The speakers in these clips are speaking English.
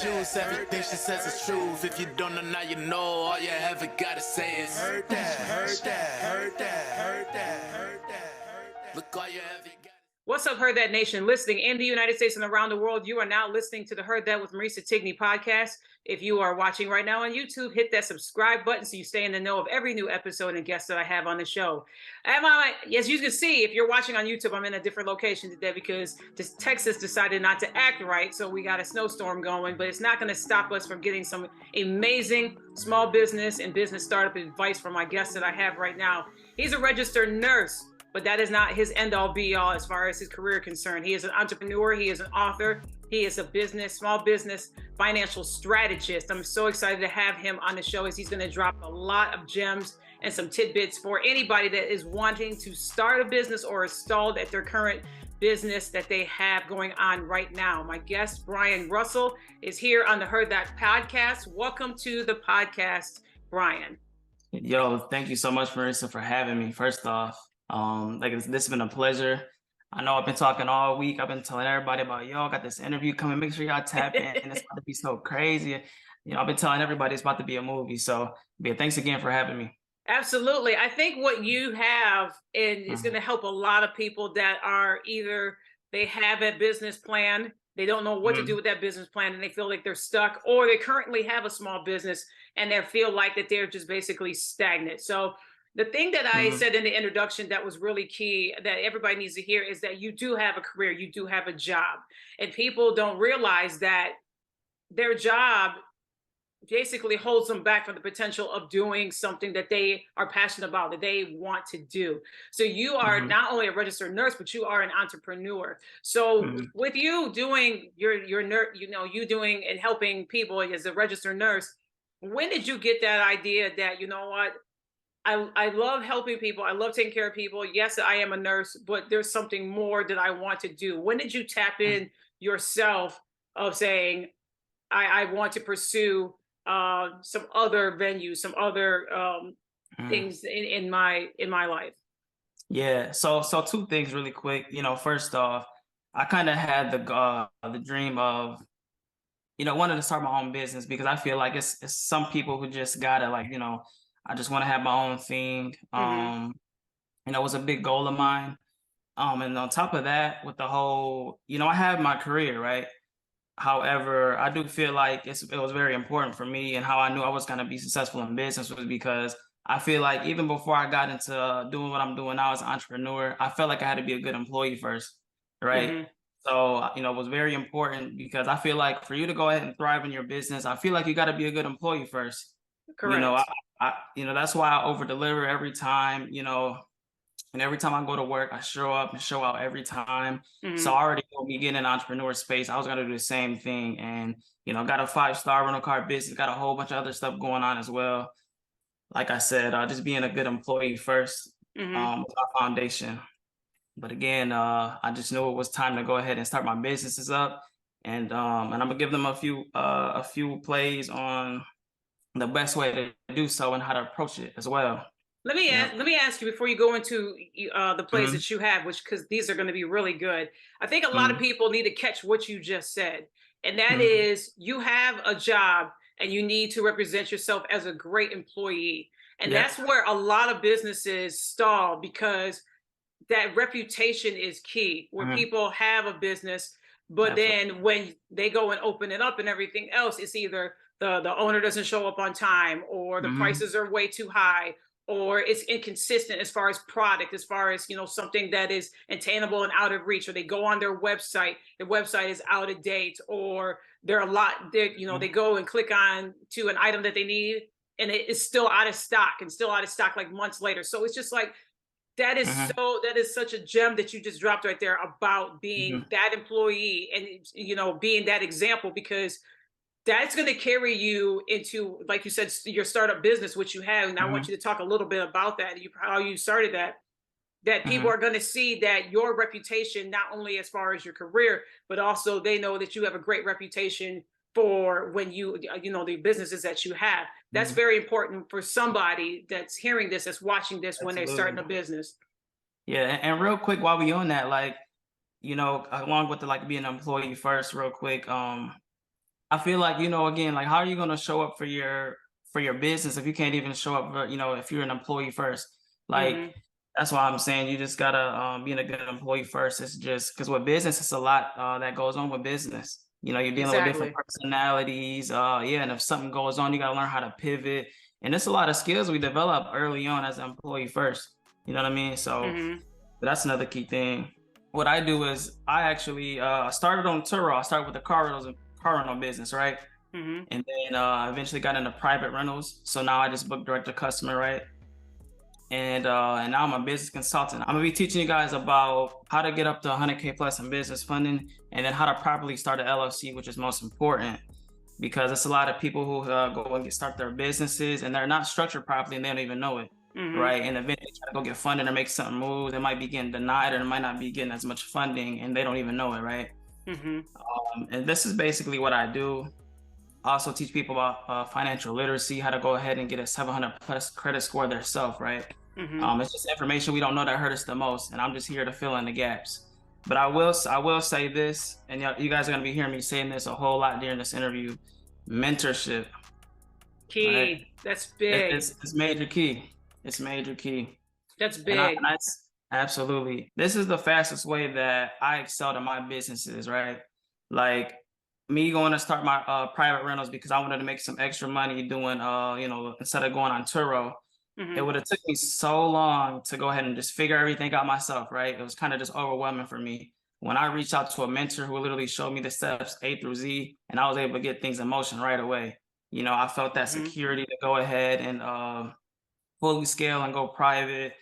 juice. Everything she says is truth. If you don't know now, you know. All you ever gotta say is heard that, heard that, heard that, heard that, heard that. Look, all you ever got. What's up, Heard That Nation? Listening in the United States and around the world, you are now listening to the Heard That with Marisa Tigney podcast. If you are watching right now on YouTube, hit that subscribe button so you stay in the know of every new episode and guests that I have on the show. As you can see, if you're watching on YouTube, I'm in a different location today because Texas decided not to act right, so we got a snowstorm going, but it's not going to stop us from getting some amazing small business and business startup advice from my guest that I have right now. He's a registered nurse, but that is not his end-all be-all as far as his career concerned. He is an entrepreneur. He is an author. He is a small business financial strategist. I'm so excited to have him on the show as he's going to drop a lot of gems and some tidbits for anybody that is wanting to start a business or is stalled at their current business that they have going on right now. My guest, Bryan Russell, is here on the Heard That podcast. Welcome to the podcast, Bryan. Yo, thank you so much, Marisa, for having me. First off, this has been a pleasure. I know I've been talking all week. I've been telling everybody about, I got this interview coming. Make sure y'all tap in. It's about to be so crazy. I've been telling everybody it's about to be a movie. So, thanks again for having me. Absolutely. I think what you have is going to help a lot of people that are either they have a business plan, they don't know what to do with that business plan, and they feel like they're stuck, or they currently have a small business and they feel like that they're just basically stagnant. So the thing that I said in the introduction that was really key that everybody needs to hear is that you do have a career, you do have a job, and people don't realize that their job basically holds them back from the potential of doing something that they are passionate about, that they want to do. So you are not only a registered nurse, but you are an entrepreneur. So with you doing your nurse, you doing and helping people as a registered nurse, when did you get that idea that, I love helping people. I love taking care of people. Yes, I am a nurse, but there's something more that I want to do. When did you tap in yourself of saying, I want to pursue some other venues, some other things in my life? Yeah. So two things really quick. First off, I kind of had the dream of, wanting to start my own business because I feel like it's some people who just gotta I just want to have my own thing. It was a big goal of mine. And on top of that, with the whole, I have my career, right? However, I do feel like it was very important for me, and how I knew I was going to be successful in business was because I feel like even before I got into doing what I'm doing now as an entrepreneur, I felt like I had to be a good employee first, right? So, it was very important because I feel like for you to go ahead and thrive in your business, I feel like you got to be a good employee first. Correct. That's why I over deliver every time, and every time I go to work, I show up and show out every time. So I already know me getting in entrepreneur space, I was going to do the same thing. And, got a 5-star rental car business, got a whole bunch of other stuff going on as well. Like I said, just being a good employee first was my foundation. But again, I just knew it was time to go ahead and start my businesses up. And I'm going to give them a few plays on the best way to do so and how to approach it as well. Let me ask you before you go into the plays that you have, because these are going to be really good. I think a lot of people need to catch what you just said, and that is you have a job and you need to represent yourself as a great employee, and that's where a lot of businesses stall because that reputation is key. Where people have a business, but then when they go and open it up and everything else, it's either the owner doesn't show up on time, or the prices are way too high, or it's inconsistent as far as product, as far as, something that is attainable and out of reach, or they go on their website is out of date, or they go and click on to an item that they need and it is still out of stock like months later. So it's just like, that is such a gem that you just dropped right there about being that employee and, being that example, because that's going to carry you into, like you said, your startup business, which you have. And I want you to talk a little bit about that, how you started that people are going to see that your reputation, not only as far as your career, but also they know that you have a great reputation for when the businesses that you have. That's very important for somebody that's hearing this, that's watching this when they're starting a business. Yeah. And real quick, while we on that, along with being an employee first, real quick, I feel like, again, like how are you going to show up for your business if you can't even show up for, if you're an employee first? Like Hmm. that's why I'm saying you just gotta be a good employee first. It's just because with business, it's a lot that goes on with business. You're dealing with different Exactly. personalities. Yeah, and if something goes on, you gotta learn how to pivot. And it's a lot of skills we develop early on as an employee first. You know what I mean? So Hmm. that's another key thing. What I do is I actually started on Turo. I started with the car rental business, right? Hmm. And then eventually got into private rentals. So now I just book direct to customer, right? And now I'm a business consultant. I'm gonna be teaching you guys about how to get up to 100K plus in business funding, and then how to properly start an LLC, which is most important because it's a lot of people who go and start their businesses and they're not structured properly and they don't even know it, Hmm. right? And eventually try to go get funding or make something move, they might be getting denied or they might not be getting as much funding and they don't even know it, right? Hmm. And this is basically what I do. I also teach people about financial literacy, how to go ahead and get a 700 plus credit score themselves, right? Hmm. It's just information we don't know that hurt us the most, and I'm just here to fill in the gaps. But I will say this, and you guys are gonna be hearing me saying this a whole lot during this interview: mentorship, right? Key. That's big. It's major key. It's major key. That's And I, big. and I absolutely, this is the fastest way that I excelled in my businesses, right? Like me going to start my private rentals because I wanted to make some extra money doing instead of going on Turo. It Hmm. would have took me so long to go ahead and just figure everything out myself, right? It was kind of just overwhelming for me. When I reached out to a mentor who literally showed me the steps A through Z, and I was able to get things in motion right away. I felt that Hmm. security to go ahead and fully scale and go private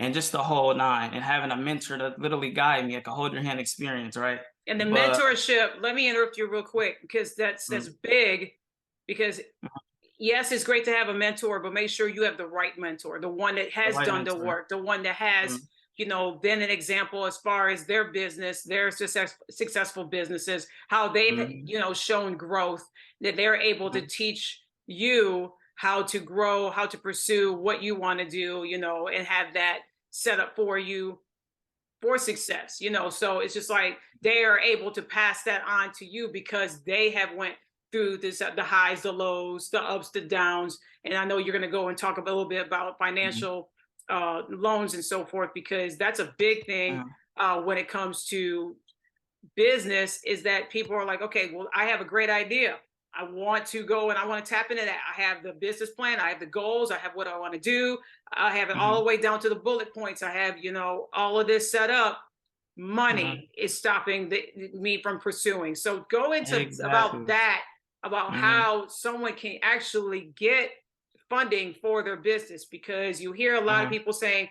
and just the whole nine, and having a mentor to literally guide me, like a hold your hand experience, right? And the But mentorship, let me interrupt you real quick because that's mm, big. Because mm, yes, it's great to have a mentor, but make sure you have the right mentor, the one that the has right done the mentor. work, the one that has, Mm, been an example as far as their business, their successful businesses, how they've, mm, shown growth, that they're able to mm, teach you how to grow, how to pursue what you want to do, and have that set up for you for success. So it's just like they are able to pass that on to you because they have went through this, the highs, the lows, the ups, the downs. And I know you're going to go and talk a little bit about mm, financial loans and so forth, because that's a big thing mm, when it comes to business, is that people are like, okay, well, I have a great idea. I want to go and I want to tap into that. I have the business plan. I have the goals. I have what I want to do. I have it all mm, the way down to the bullet points. I have, all of this set up. mm. Money is stopping me from pursuing. So go into about Exactly. that, about Hmm. how someone can actually get funding for their business, because you hear a lot of Hmm. people saying,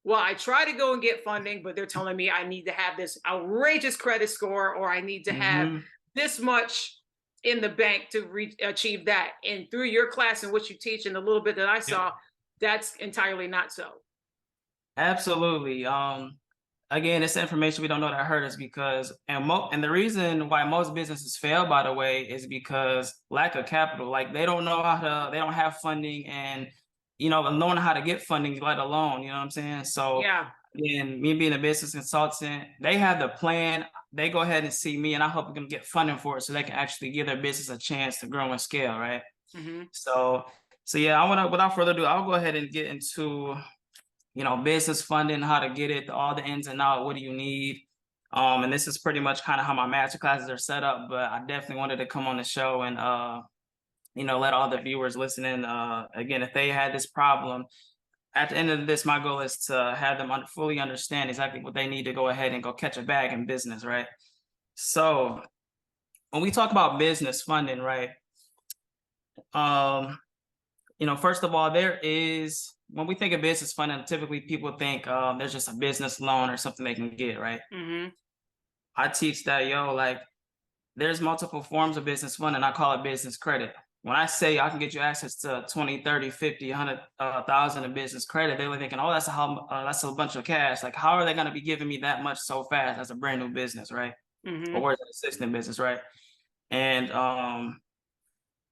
well, I try to go and get funding, but they're telling me I need to have this outrageous credit score, or I need to have Hmm. this much in the bank to achieve that. And through your class and what you teach and the little bit that I Yep. saw, that's entirely not so. Absolutely. Again, it's information we don't know that hurt us because, and the reason why most businesses fail, by the way, is because lack of capital. Like they don't know they don't have funding, and knowing how to get funding, let alone, you know what I'm saying? So Yeah. again, me being a business consultant, they have the plan. They go ahead and see me, and I help them get funding for it so they can actually give their business a chance to grow and scale, right? Hmm. So, so yeah, I want to, without further ado, I'll go ahead and get into business funding, how to get it, all the ins and out, what do you need? And this is pretty much kind of how my master classes are set up, but I definitely wanted to come on the show and let all the viewers listen in. Again, if they had this problem, at the end of this, my goal is to have them fully understand exactly what they need to go ahead and go catch a bag in business, right? So when we talk about business funding, right? Um, first of all, when we think of business funding, typically people think there's just a business loan or something they can get, right? Hmm. I teach that, like, there's multiple forms of business funding. I call it business credit. When I say I can get you access to 20, 30, 50, 100,000 in business credit, they were thinking, oh, that's a bunch of cash. Like, how are they going to be giving me that much so fast as a brand new business, right? Hmm. Or as an existing business, right? And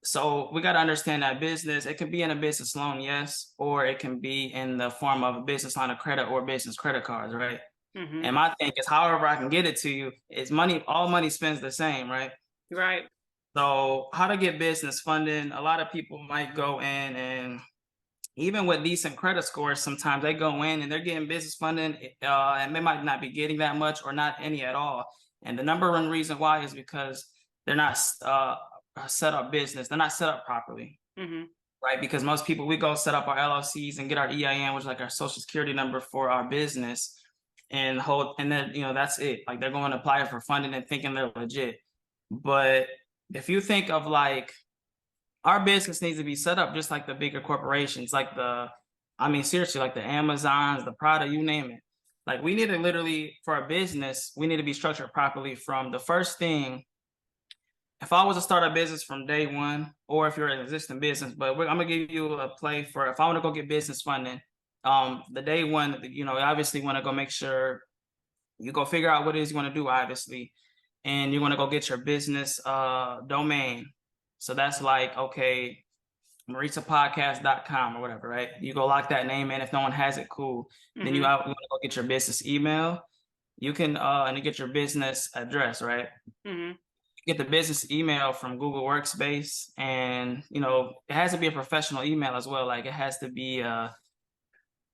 so we got to understand that business, it can be in a business loan, yes, or it can be in the form of a business line of credit or business credit cards, right? Hmm. And my thing is, however I can get it to you, is money, all money spends the same, right? Right. So how to get business funding? A lot of people might go in, and even with decent credit scores, sometimes they go in and they're getting business funding, and they might not be getting that much or not any at all. And the number one reason why is because they're not set up business. They're not set up properly, right? Because most people, we go set up our LLCs and get our EIN, which is like our social security number for our business, and then that's it. Like they're going to apply for funding and thinking they're legit. But if you think of like, our business needs to be set up just like the bigger corporations, like seriously, like the Amazons, the Prada, you name it. Like we need to literally, for our business, we need to be structured properly from the first thing. If I was to start a business from day one, or if you're an existing business, but I'm gonna give you a play for if I want to go get business funding, the day one, obviously want to go make sure you go figure out what it is you want to do, obviously, and you want to go get your business domain. So that's like, okay, maritapodcast.com or whatever, right? You go lock that name in. If no one has it, cool. Then you want to go get your business email. You can, and you get your business address, right? Get the business email from Google Workspace, and it has to be a professional email as well. Like it has to be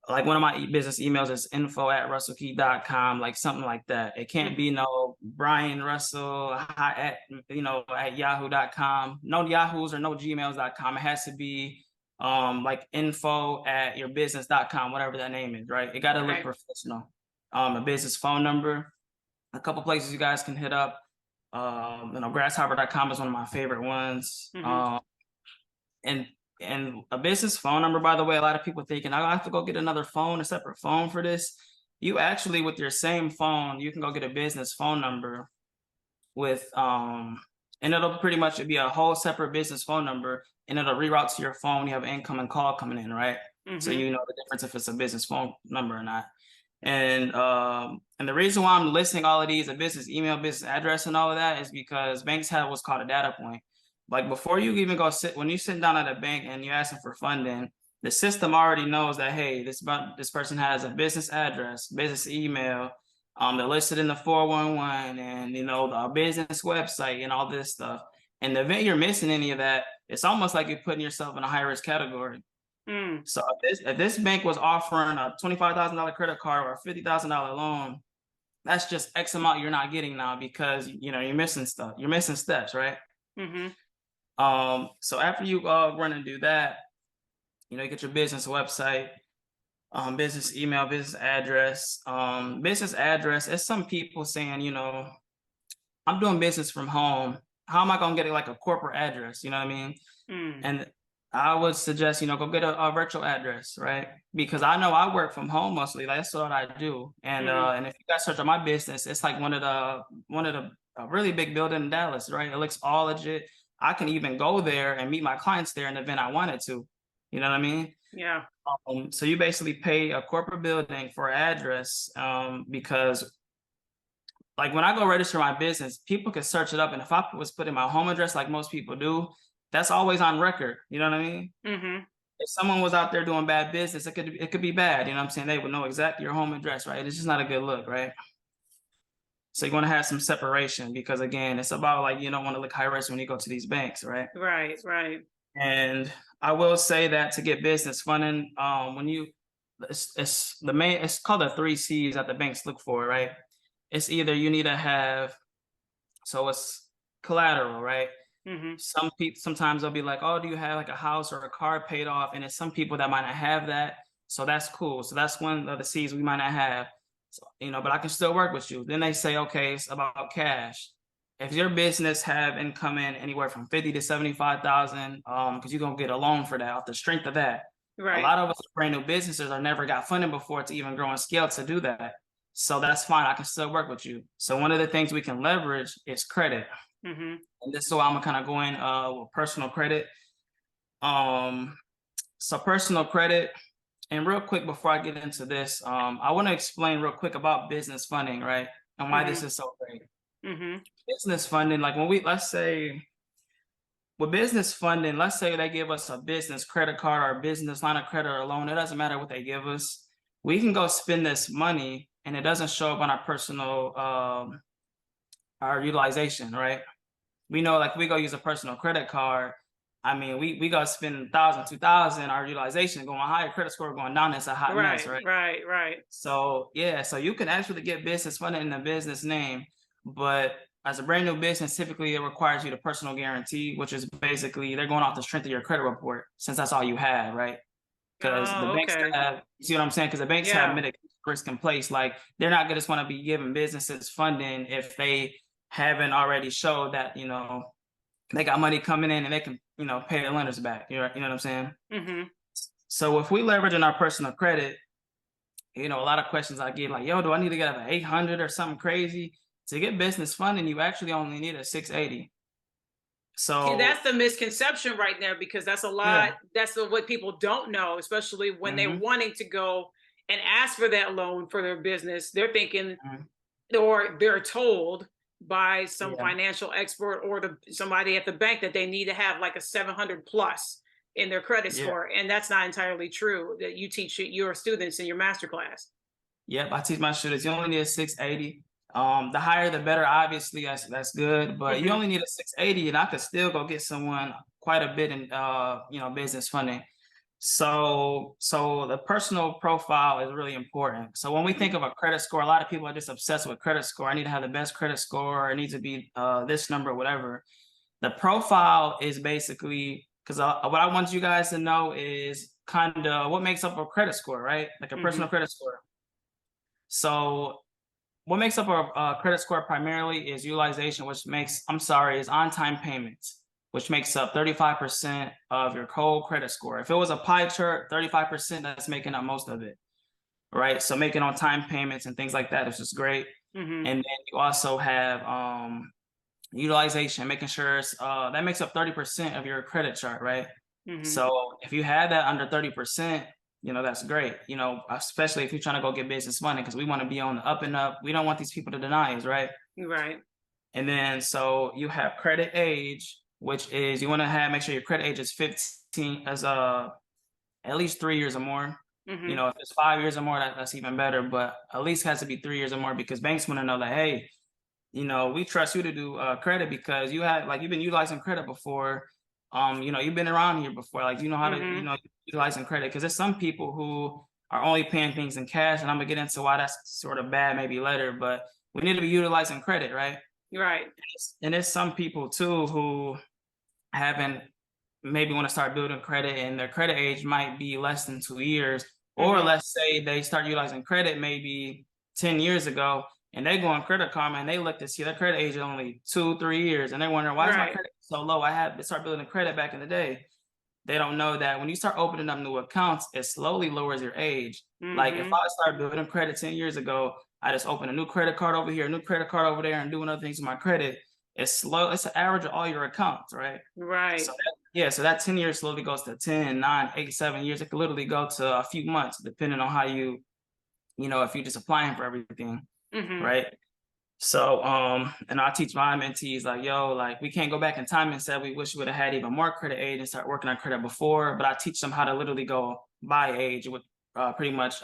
like one of my business emails is info@russellkey.com, like something like that. It can't be no Bryan Russell at yahoo.com, no Yahoos or no gmails.com. It has to be like info@yourbusiness.com, whatever that name is, right? It got to look professional. A business phone number, a couple places you guys can hit up. Grasshopper.com is one of my favorite ones. And a business phone number, by the way, a lot of people thinking, I have to go get another phone, a separate phone for this. You actually, with your same phone, you can go get a business phone number with, and it'll pretty much be a whole separate business phone number, and it'll reroute to your phone when you have an incoming call coming in, right? So you know the difference if it's a business phone number or not. And the reason why I'm listing all of these, a business email, business address, and all of that, is because banks have what's called a data point. Like before you even go when you sit down at a bank and you're asking for funding, the system already knows that, hey, this person has a business address, business email, they're listed in the 411, and the business website and all this stuff. And the event you're missing any of that, it's almost like you're putting yourself in a high risk category. So if this bank was offering a $25,000 credit card or a $50,000 loan, that's just X amount you're not getting now, because you're missing stuff. You're missing steps, right? So after you run and do that, you get your business website, business email, business address. Business address, as some people saying, I'm doing business from home. How am I gonna get it like a corporate address? You know what I mean? And I would suggest, go get a virtual address, right? Because I know I work from home mostly. Like, that's what I do. And and if you guys search on my business, it's like one of the a really big building in Dallas, right? It looks all legit. I can even go there and meet my clients there in the event I wanted to. You know what I mean? Yeah. So you basically pay a corporate building for address, because like when I go register my business, people can search it up. And if I was putting my home address like most people do, that's always on record. You know what I mean? If someone was out there doing bad business, it could be bad. You know what I'm saying? They would know exactly your home address, right? It's just not a good look, right? So you want to have some separation, because again, it's about like, you don't want to look high risk when you go to these banks, right? Right. And I will say that to get business funding, it's called the 3 C's that the banks look for, right? It's either you need to have, so it's collateral, right? Some people, sometimes they'll be like, oh, do you have like a house or a car paid off? And it's some people that might not have that. So that's cool. So that's one of the C's we might not have. So, but I can still work with you. Then they say, okay, it's about cash. If your business have income in anywhere from 50 to 75,000, because you're gonna get a loan for that off the strength of that. Right. A lot of us brand new businesses are never got funding before to even grow and scale to do that. So that's fine. I can still work with you. So one of the things we can leverage is credit. And this is why I'm gonna kind of go in with personal credit. So personal credit. And real quick, before I get into this, I want to explain real quick about business funding, right? And why this is so great. Business funding, like let's say, with business funding, let's say they give us a business credit card or a business line of credit or a loan. It doesn't matter what they give us. We can go spend this money and it doesn't show up on our personal, our utilization, right? we know like we go use a personal credit card. I mean, we go spend 1,000, 2,000, our utilization going higher, credit score going down. It's a hot mess, right? Right. So yeah, so you can actually get business funding in the business name, but as a brand new business, typically it requires you to personal guarantee, which is basically they're going off the strength of your credit report, since that's all you have, right? Because the Oh, banks okay. have, you see what I'm saying? Because the banks have mitigation risk in place. Like they're not just going to be giving businesses funding if they haven't already showed that, you know, they got money coming in and they can, you know, pay the lenders back. You know what I'm saying? Mm-hmm. So if we leverage in our personal credit, you know, a lot of questions I get like, yo, do I need to get an 800 or something crazy? To get business funding, you actually only need a 680. See, So that's the misconception right there, because that's a lot. yeah. That's what people don't know, especially when they're Mm-hmm. wanting to go and ask for that loan for their business. They're thinking, Mm-hmm. or they're told by some Yeah. financial expert or somebody at the bank that they need to have like a 700 plus in their credit Yeah. score, and that's not entirely true. That you teach your students in your master class. Yep, I teach my students you only need a 680. The higher the better, obviously, that's good, but you Mm-hmm. only need a 680, and I could still go get someone quite a bit in you know, business funding. So the personal profile is really important. So when we think of a credit score, a lot of people are just obsessed with credit score. I need to have the best credit score, it needs to be this number, whatever. The profile is basically, because what I want you guys to know is kind of what makes up a credit score, right? Like a personal credit score. So what makes up a credit score primarily is utilization, which makes, is on-time payments, which makes up 35% of your whole credit score. If it was a pie chart, 35%, that's making up most of it, right? So making on-time payments and things like that is just great. Mm-hmm. And then you also have utilization, making sure that makes up 30% of your credit chart, right? Mm-hmm. So if you had that under 30%, you know, that's great, you know, especially if you're trying to go get business money, because we want to be on the up and up. We don't want these people to deny us, right? Right. And then so you have credit age, which is you want to make sure your credit age is 15 as at least 3 years or more. Mm-hmm. You know, if it's 5 years or more, that's even better, but at least has to be 3 years or more, because banks want to know that, hey, you know, we trust you to do credit because you've been utilizing credit before. You know, you've been around here before, like you know how to, you know, utilizing credit, because there's some people who are only paying things in cash, and I'm gonna get into why that's sort of bad maybe later, but we need to be utilizing credit, right? Right. And there's some people too who haven't, maybe want to start building credit, and their credit age might be less than 2 years, or let's say they start utilizing credit maybe 10 years ago, and they go on Credit Karma and they look to see their credit age is only 2-3 years, and they're wondering, why is my credit so low? I had to start building credit back in the day. They don't know that when you start opening up new accounts, it slowly lowers your age. Like if I started building credit 10 years ago, I just open a new credit card over here, a new credit card over there, and doing other things with my credit. It's slow. It's an average of all your accounts, right? Right. So that 10 years slowly goes to 10, 9, 8, 7 years. It could literally go to a few months, depending on how you know, if you're just applying for everything, right? So, and I teach my mentees like, yo, like we can't go back in time and say we wish we would have had even more credit age and start working on credit before, but I teach them how to literally go by age with pretty much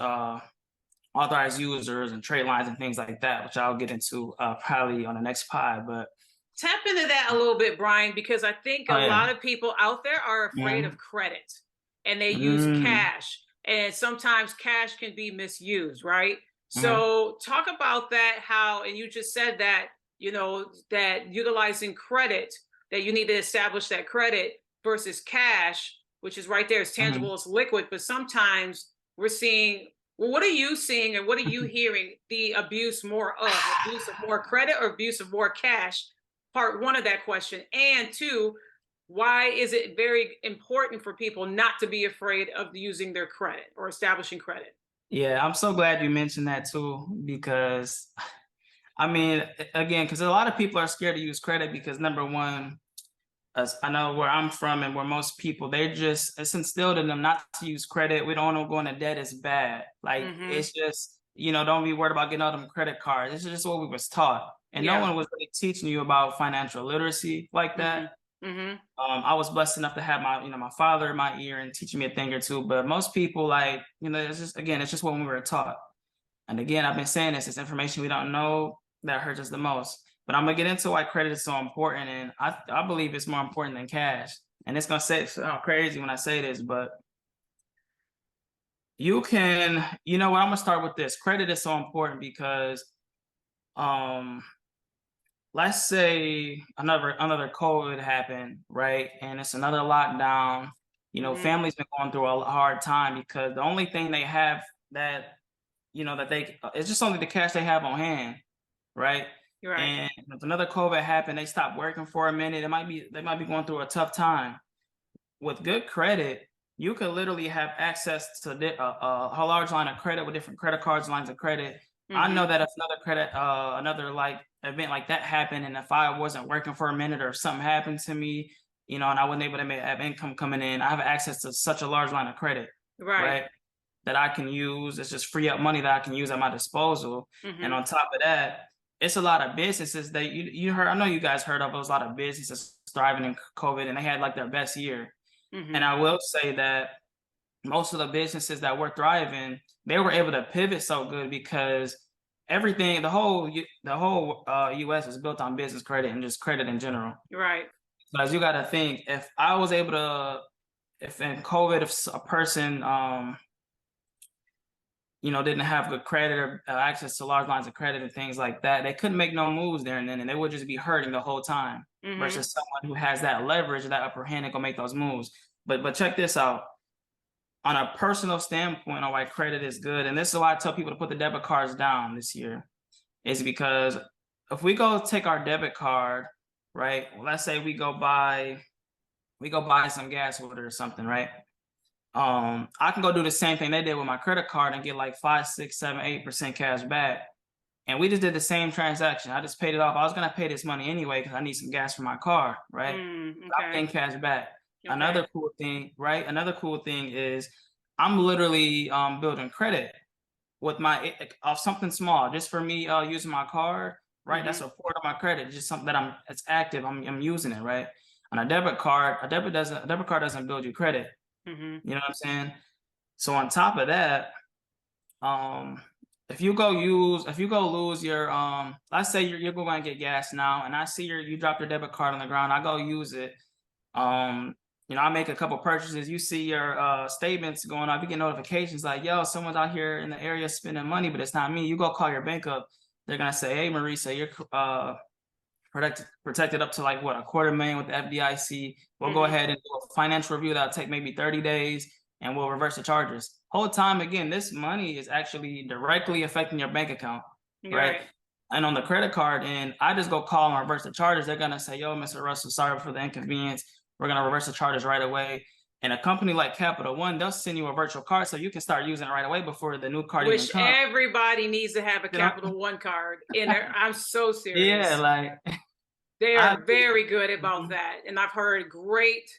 authorized users and trade lines and things like that, which I'll get into probably on the next pod. But tap into that a little bit, Brian, because I think a lot of people out there are afraid of credit, and they use cash, and sometimes cash can be misused, right? So talk about that, how, and you just said that, you know, that utilizing credit, that you need to establish that credit versus cash, which is right there, it's tangible, it's liquid, but sometimes we're seeing, well, what are you seeing and what are you hearing the abuse more of? Abuse of more credit or abuse of more cash? Part one of that question. And two, why is it very important for people not to be afraid of using their credit or establishing credit? Yeah, I'm so glad you mentioned that too, because I mean, again, because a lot of people are scared to use credit because number one, as I know where I'm from and where most people, it's instilled in them not to use credit. We don't want to go into debt, is bad. Like it's just, you know, don't be worried about getting all them credit cards. This is just what we was taught. And no one was really teaching you about financial literacy like that. I was blessed enough to have my father in my ear and teaching me a thing or two, but most people, like, you know, it's just what we were taught. And again, I've been saying this, it's information we don't know that hurts us the most. But I'm gonna get into why credit is so important, and I believe it's more important than cash. And it's gonna sound crazy when I say this, but you know what? I'm gonna start with this. Credit is so important because, um, let's say another COVID happened, right? And it's another lockdown. You know, families been going through a hard time because the only thing they have that, you know, that they it's just only the cash they have on hand, right? Right. And if another COVID happened, they stop working for a minute. They might be going through a tough time. With good credit, you could literally have access to a large line of credit with different credit cards, lines of credit. I know that if another like event like that happened, and if I wasn't working for a minute or something happened to me, you know, and I wasn't able to have income coming in, I have access to such a large line of credit, right? That I can use. It's just free up money that I can use at my disposal. And on top of that, it's a lot of businesses that you heard. I know you guys heard of. It was a lot of businesses thriving in COVID, and they had like their best year. And I will say that most of the businesses that were thriving, they were able to pivot so good because everything, the whole U.S. is built on business credit and just credit in general. Right. Because you got to think, if I was able to, if in COVID, if a person, you know, didn't have good credit or access to large lines of credit and things like that, they couldn't make no moves there and then, and they would just be hurting the whole time. Versus someone who has that leverage, that upper hand, and go make those moves. But check this out. On a personal standpoint on why credit is good, and this is why I tell people to put the debit cards down this year, is because if we go take our debit card, right? Let's say we go buy some gas with it or something, right? I can go do the same thing they did with my credit card and get like 5, 6, 7, 8% cash back. And we just did the same transaction. I just paid it off. I was gonna pay this money anyway because I need some gas for my car, right? I'm paying cash back. Another cool thing, right? Another cool thing is I'm literally building credit with my off something small, just for me using my card, right? That's a part of my credit, just something that it's active. I'm using it, right? On a debit card, a debit card doesn't build you credit. You know what I'm saying? So on top of that, if you go lose your let's say you're going to get gas now, and I see you drop your debit card on the ground, I go use it. You know, I make a couple purchases. You see your statements going up. You get notifications like, yo, someone's out here in the area spending money, but it's not me. You go call your bank up. They're gonna say, hey, Marisa, you're protected up to like what, $250,000 with the FDIC. We'll go ahead and do a financial review that'll take maybe 30 days, and we'll reverse the charges. Whole time, again, this money is actually directly affecting your bank account, right? And on the credit card, and I just go call and reverse the charges. They're gonna say, yo, Mr. Russell, sorry for the inconvenience. We're gonna reverse the charges right away. And a company like Capital One, they'll send you a virtual card so you can start using it right away before the new card even comes. Everybody needs to have a Capital One card. And I'm so serious. Yeah, like they are very good about that. And I've heard great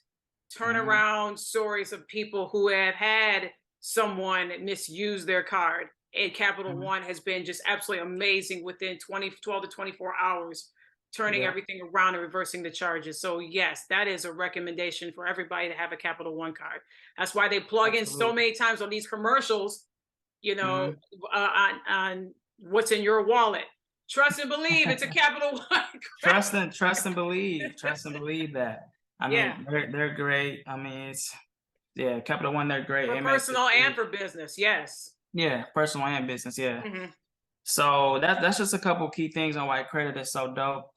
turnaround stories of people who have had someone misuse their card. And Capital One has been just absolutely amazing within 12 to 24 hours, turning everything around and reversing the charges. So yes, that is a recommendation for everybody to have a Capital One card. That's why they plug in so many times on these commercials, you know, on what's in your wallet. Trust and believe it's a Capital One. Trust and believe that. I mean, they're great. I mean, Capital One, they're great. For personal and for business, yes. Yeah, personal and business, yeah. So that's just a couple key things on why credit is so dope.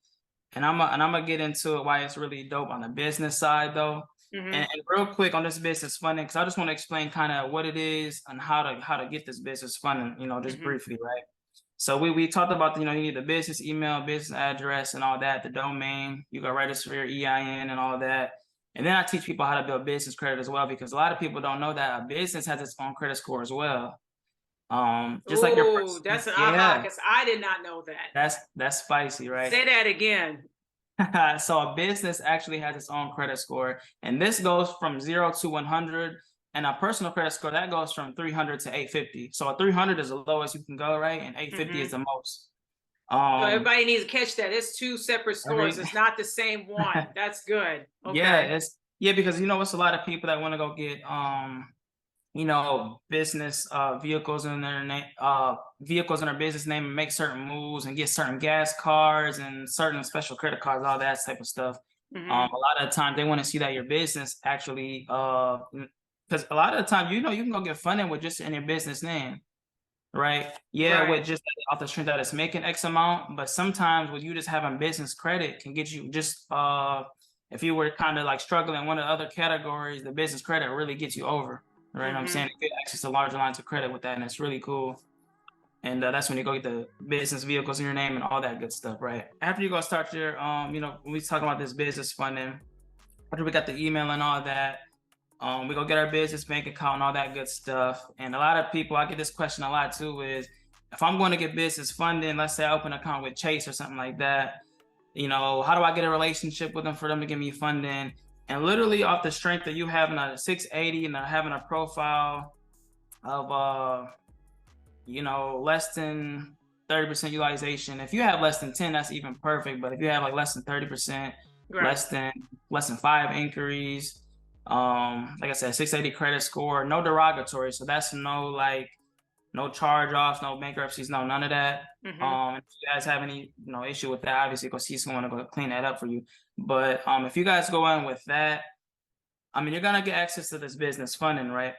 And I'm gonna get into it, why it's really dope on the business side though. And real quick on this business funding, because I just want to explain kind of what it is and how to get this business funding, you know, just briefly, right? So we talked about, you know, you need the business email, business address, and all that, the domain. You got register your EIN and all that. And then I teach people how to build business credit as well, because a lot of people don't know that a business has its own credit score as well. Just like that's an aha, because I did not know that. That's spicy, right? Say that again. So a business actually has its own credit score, and this goes from 0 to 100. And a personal credit score, that goes from 300 to 850. So a 300 is the lowest you can go, right? And 850 is the most. So everybody needs to catch that. It's two separate scores. It's not the same one. That's good. Okay. Yeah, because you know, it's a lot of people that want to go get business vehicles in their name, vehicles in their business name, and make certain moves and get certain gas cards and certain special credit cards, all that type of stuff. Mhm. A lot of the time they want to see that your business actually, because a lot of the time, you can go get funding with just in your business name, right? Yeah, Right. with just off the strength that it's making X amount, but sometimes with you just having business credit can get you just if you were kind of like struggling in one of the other categories, the business credit really gets you over. Right, what I'm saying, you get access to larger lines of credit with that, and it's really cool. And that's when you go get the business vehicles in your name and all that good stuff, right? After you go start your, when we talking about this business funding, after we got the email and all that, we go get our business bank account and all that good stuff. And a lot of people, I get this question a lot too, is if I'm going to get business funding, let's say I open an account with Chase or something like that, how do I get a relationship with them for them to give me funding? And literally off the strength of you having a 680 and having a profile of less than 30% utilization. If you have less than 10, that's even perfect. But if you have like less than 30%, Right. less than 5 inquiries, like I said, 680 credit score, no derogatory. So that's no charge-offs, no bankruptcies, no none of that. If you guys have any issue with that, obviously go see someone to go clean that up for you. But if you guys go in with that, you're gonna get access to this business funding, right?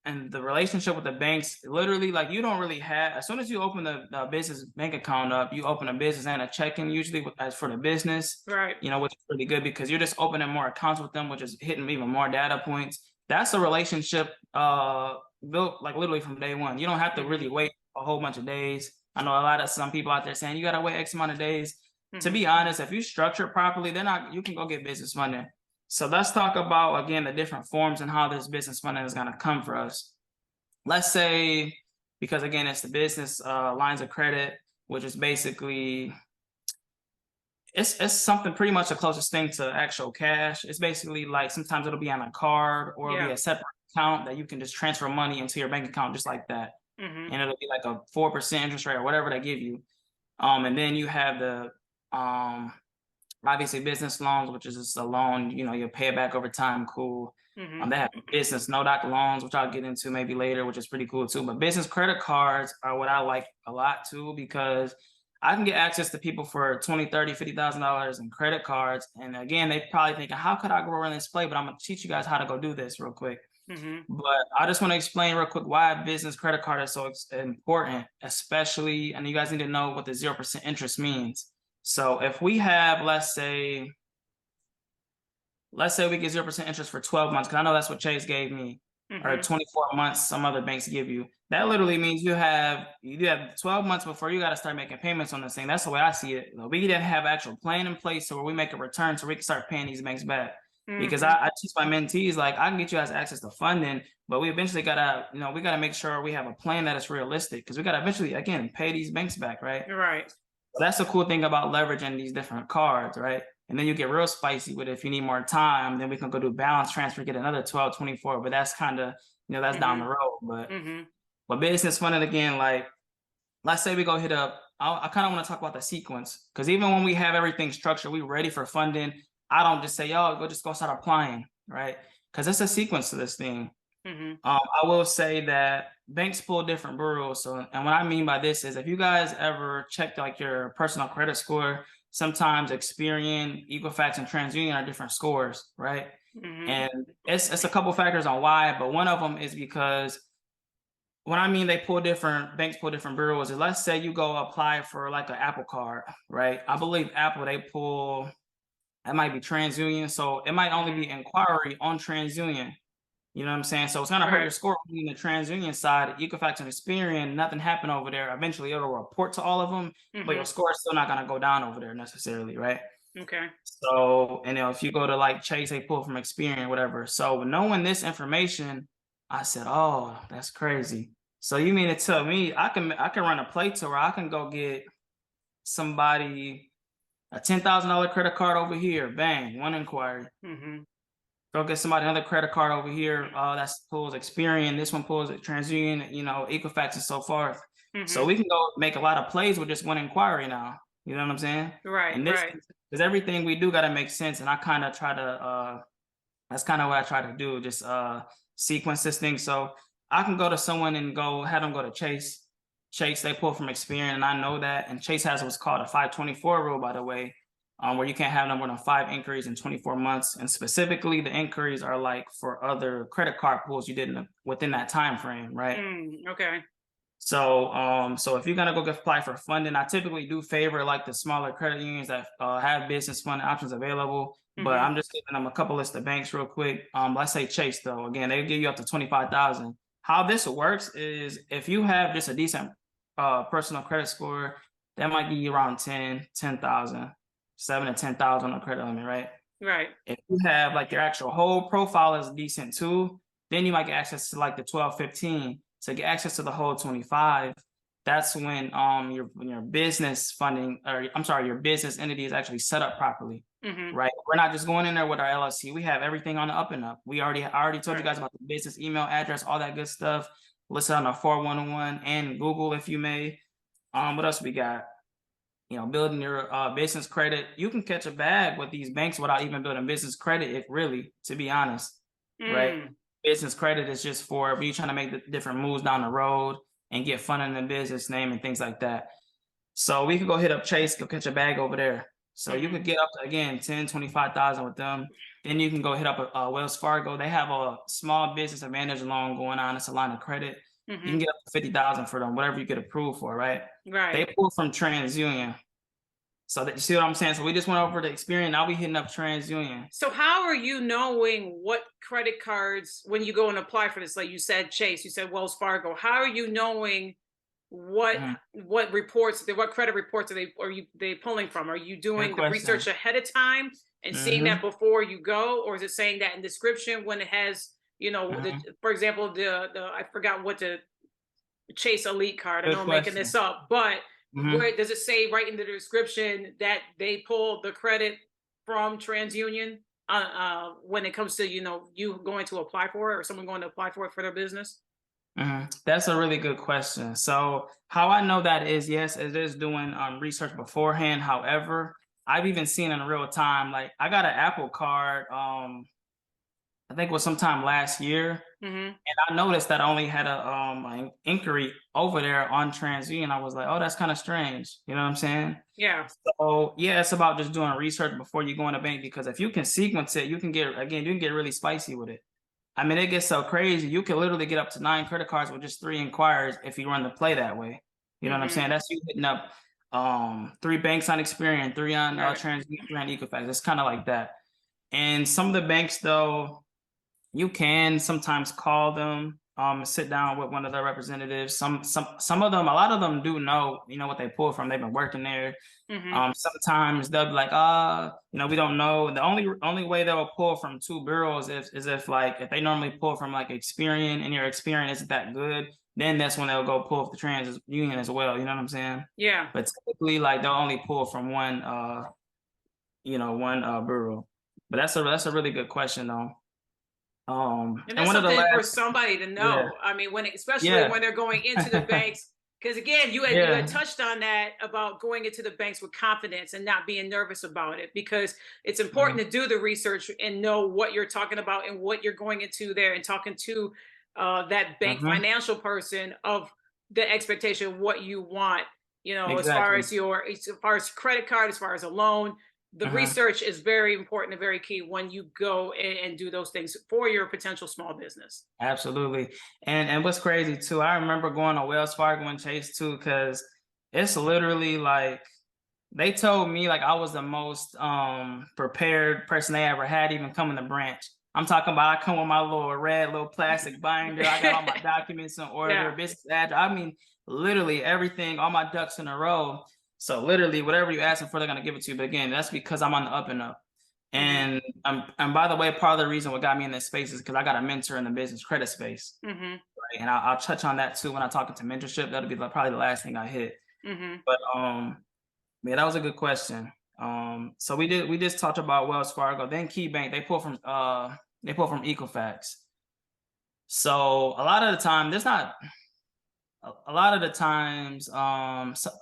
And the relationship with the banks, literally, like you don't really have. As soon as you open the business bank account up, you open a business and a checking usually as for the business, Right. which is really good because you're just opening more accounts with them, which is hitting even more data points. That's a relationship built like literally from day one. You don't have to really wait a whole bunch of days. I know a lot of some people out there saying you gotta wait X amount of days. To be honest, if you structure it properly, you can go get business funding. So let's talk about, again, the different forms and how this business funding is going to come for us. Let's say, because again, it's the business lines of credit, which is basically, it's something pretty much the closest thing to actual cash. It's basically like sometimes it'll be on a card or it'll be a separate account that you can just transfer money into your bank account just like that. And it'll be like a 4% interest rate or whatever they give you. And then you have the obviously business loans, which is just a loan, you'll pay it back over time, cool. They have business no doc loans, which I'll get into maybe later, which is pretty cool too. But business credit cards are what I like a lot too, because I can get access to people for $20,000, $30,000, $50,000 in credit cards. And again, they probably thinking, how could I grow in this play? But I'm gonna teach you guys how to go do this real quick. But I just want to explain real quick why a business credit card is so important, especially, and you guys need to know what the 0% interest means. So if we have, let's say we get 0% interest for 12 months, because I know that's what Chase gave me, or 24 months, some other banks give you. That literally means you have 12 months before you got to start making payments on this thing. That's the way I see it. We didn't have actual plan in place so where we make a return so we can start paying these banks back. Because I teach my mentees, like, I can get you guys access to funding, but we eventually gotta, we gotta make sure we have a plan that is realistic, because we gotta eventually, again, pay these banks back, right? Right. So that's the cool thing about leveraging these different cards, right? And then you get real spicy with it. If you need more time, then we can go do balance transfer, get another 12, 24, but that's kind of, that's down the road. But business funding, again, like, let's say we go hit up, I kind of want to talk about the sequence, because even when we have everything structured, we ready for funding, I don't just say, yo, go start applying, right? Because it's a sequence to this thing. I will say that banks pull different bureaus. So, and what I mean by this is, if you guys ever checked like your personal credit score, sometimes Experian, Equifax, and TransUnion are different scores, right? And it's a couple factors on why, but one of them is because when I mean banks pull different bureaus, is let's say you go apply for like an Apple card, right? I believe Apple, they pull, that might be TransUnion. So it might only be inquiry on TransUnion. You know what I'm saying? So it's going to hurt your score on the TransUnion side. Equifax and Experian, nothing happened over there. Eventually, it'll report to all of them, but your score is still not going to go down over there necessarily, right? Okay. So, and if you go to like Chase, they pull from Experian, whatever. So knowing this information, I said, oh, that's crazy. So you mean to tell me I can run a play to where I can go get somebody a $10,000 credit card over here, bang, one inquiry. Go get somebody another credit card over here. That's pulls Experian. This one pulls TransUnion, Equifax and so forth. So we can go make a lot of plays with just one inquiry now. You know what I'm saying? Right. And because everything we do got to make sense. And I kind of try to, that's kind of what I try to do. Just sequence this thing. So I can go to someone and have them go to Chase. Chase, they pull from Experian, and I know that. And Chase has what's called a 524 rule, by the way, where you can't have no more than 5 inquiries in 24 months. And specifically, the inquiries are like for other credit card pulls you did within that time frame, right? Okay. So, so if you're gonna go apply for funding, I typically do favor like the smaller credit unions that have business funding options available. But I'm just giving them a couple list of banks real quick. Let's say Chase, though. Again, they give you up to 25,000. How this works is if you have just a decent personal credit score, that might give you around 10,000, 7 to 10,000 on credit limit, right? Right. If you have like your actual whole profile is decent too, then you might get access to like the 12, 15. To get access to the whole 25, that's when your business funding, or I'm sorry, your business entity is actually set up properly, right? We're not just going in there with our LLC. We have everything on the up and up. I already told you guys about the business email address, all that good stuff, listed on our 411 and Google, if you may. What else we got? You know, building your business credit. You can catch a bag with these banks without even building business credit, if really, to be honest, right? Business credit is just for you trying to make the different moves down the road and get funding in the business name and things like that. So we could go hit up Chase, go catch a bag over there. So you could get up to, again, 10, 25,000 with them. Then you can go hit up Wells Fargo. They have a small business advantage loan going on. It's a line of credit. You can get up to 50,000 for them, whatever you get approved for, right? Right. They pull from TransUnion. So that, you see what I'm saying? So we just went over the Experian. Now we hitting up TransUnion. So how are you knowing what credit cards, when you go and apply for this, like you said, Chase, you said Wells Fargo, how are you knowing what reports, what credit reports are they pulling from? Are you doing the research ahead of time and seeing that before you go? Or is it saying that in description when it has, you know, for example, I forgot what the Chase Elite card, I know I'm making this up, but where does it say right in the description that they pull the credit from TransUnion when it comes to, you know, you going to apply for it or someone going to apply for it for their business? That's a really good question. So how I know that is, yes, it is doing research beforehand. However, I've even seen in real time, like I got an Apple card, I think it was sometime last year. And I noticed that I only had an inquiry over there on TransUnion. I was like, oh, that's kind of strange. You know what I'm saying? Yeah. So yeah, it's about just doing research before you go in a bank, because if you can sequence it, you can get really spicy with it. I mean, it gets so crazy. You can literally get up to 9 credit cards with just 3 inquiries if you run the play that way. You know what I'm saying? That's you hitting up 3 banks on Experian, 3 on TransUnion, 3 on Equifax. It's kind of like that. And some of the banks, though, you can sometimes call them, sit down with one of their representatives. Some of them, a lot of them do know, you know, what they pull from. They've been working there. Sometimes they'll be like, you know, we don't know. The only way they'll pull from 2 bureaus is if they normally pull from like Experian and your Experian isn't that good, then that's when they'll go pull the TransUnion as well. You know what I'm saying? Yeah. But typically, like they'll only pull from one bureau. But that's a really good question though. And that's something for somebody to know. I mean, especially when they're going into the banks, because again, you had touched on that about going into the banks with confidence and not being nervous about it, because it's important to do the research and know what you're talking about and what you're going into there and talking to that bank financial person of the expectation of what you want, you know, as far as credit card, as far as a loan. The research is very important and very key when you go and do those things for your potential small business. Absolutely. And what's crazy too, I remember going to Wells Fargo and Chase too, because it's literally like, they told me like I was the most prepared person they ever had even come in the branch. I'm talking about, I come with my little plastic binder. I got all my documents in order, business address. I mean, literally everything, all my ducks in a row. So literally whatever you ask them for, they're going to give it to you. But again, that's because I'm on the up and up. And by the way, part of the reason what got me in this space is because I got a mentor in the business credit space. Right? And I'll touch on that too when I talk into mentorship. That'll be probably the last thing I hit. But yeah, that was a good question. So we just talked about Wells Fargo, then KeyBank. They pull from Equifax. So a lot of the time,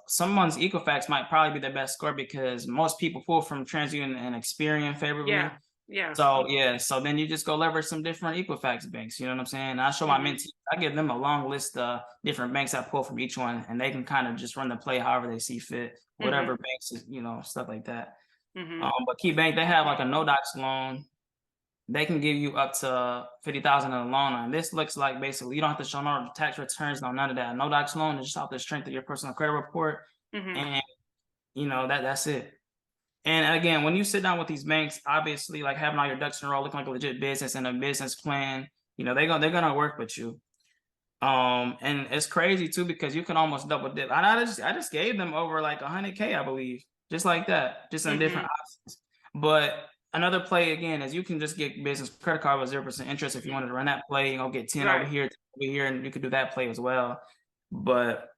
someone's Equifax might probably be their best score because most people pull from TransUnion and Experian favorably. Yeah. So yeah, so then you just go leverage some different Equifax banks. You know what I'm saying? I show my mentees, I give them a long list of different banks I pull from each one, and they can kind of just run the play however they see fit, whatever banks is, stuff like that. But Key Bank, they have like a no docs loan. They can give you up to 50,000 in a loan, and this looks like basically you don't have to show no tax returns, no none of that. No docs loan is just off the strength of your personal credit report, and that's it. And again, when you sit down with these banks, obviously, like having all your ducks in a row, looking like a legit business and a business plan, they're gonna work with you. And it's crazy too because you can almost double dip. And I just gave them over like 100K, I believe, just like that, just in different options. But another play again is you can just get business credit card with 0% interest if you wanted to run that play. Get 10 over here, and you could do that play as well. But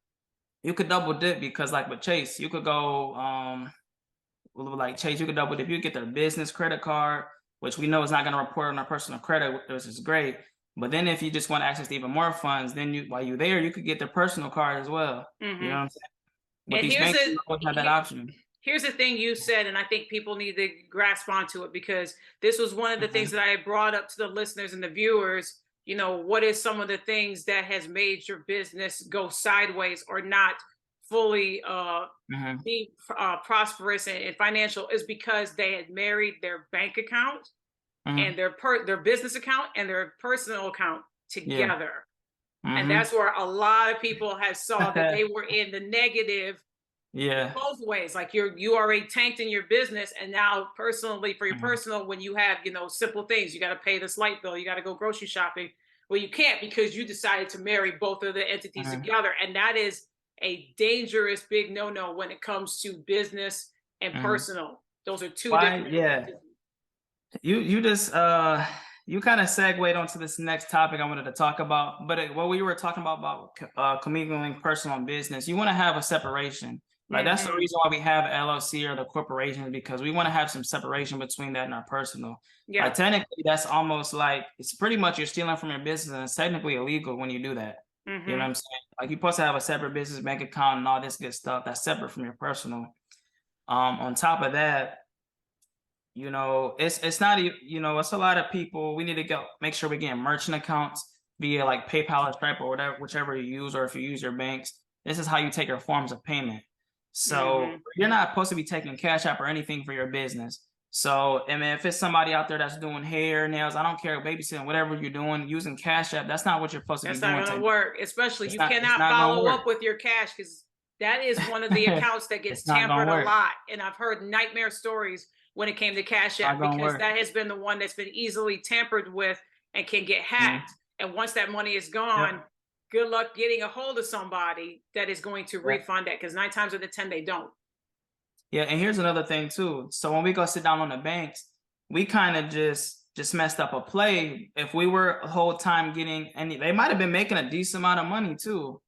you could double dip because, like with Chase, you could go like Chase, you could double dip. You get their business credit card, which we know is not going to report on our personal credit, which is great. But then if you just want access to even more funds, then while you're there, you could get their personal card as well. You know what I'm saying? But And these banks don't have that option. Here's the thing you said, and I think people need to grasp onto it because this was one of the things that I brought up to the listeners and the viewers. What is some of the things that has made your business go sideways or not fully be prosperous and financial is because they had married their bank account and their business account and their personal account together. And that's where a lot of people have saw that they were in the negative both ways. Like you already tanked in your business, and now personally for your personal, when you have simple things, you got to pay this light bill, you got to go grocery shopping. Well, you can't because you decided to marry both of the entities together, and that is a dangerous big no-no when it comes to business and personal. Those are two different entities. You just you kind of segued onto this next topic I wanted to talk about. But what we were talking about commingling personal and business, you want to have a separation. Like that's the reason why we have LLC or the corporation, because we want to have some separation between that and our personal. Yeah. Like technically, that's almost like it's pretty much you're stealing from your business, and it's technically illegal when you do that. You know what I'm saying? Like you're supposed to have a separate business bank account and all this good stuff that's separate from your personal. On top of that, it's not, it's a lot of people. We need to make sure we get merchant accounts via like PayPal or Stripe or whichever you use, or if you use your banks. This is how you take your forms of payment. So you're not supposed to be taking Cash App or anything for your business. So, I mean, if it's somebody out there that's doing hair, nails, I don't care, babysitting, whatever you're doing, using Cash App, that's not what you're supposed to be doing. That's not going to work. Especially you cannot follow up with your cash because that is one of the accounts that gets tampered a lot. And I've heard nightmare stories when it came to Cash App because that has been the one that's been easily tampered with and can get hacked. And once that money is gone, good luck getting a hold of somebody that is going to refund that, because 9 times out of 10 they don't. Yeah, and here's another thing too. So when we go sit down on the banks, we kind of just messed up a play. If we were the whole time getting, and they might have been making a decent amount of money too,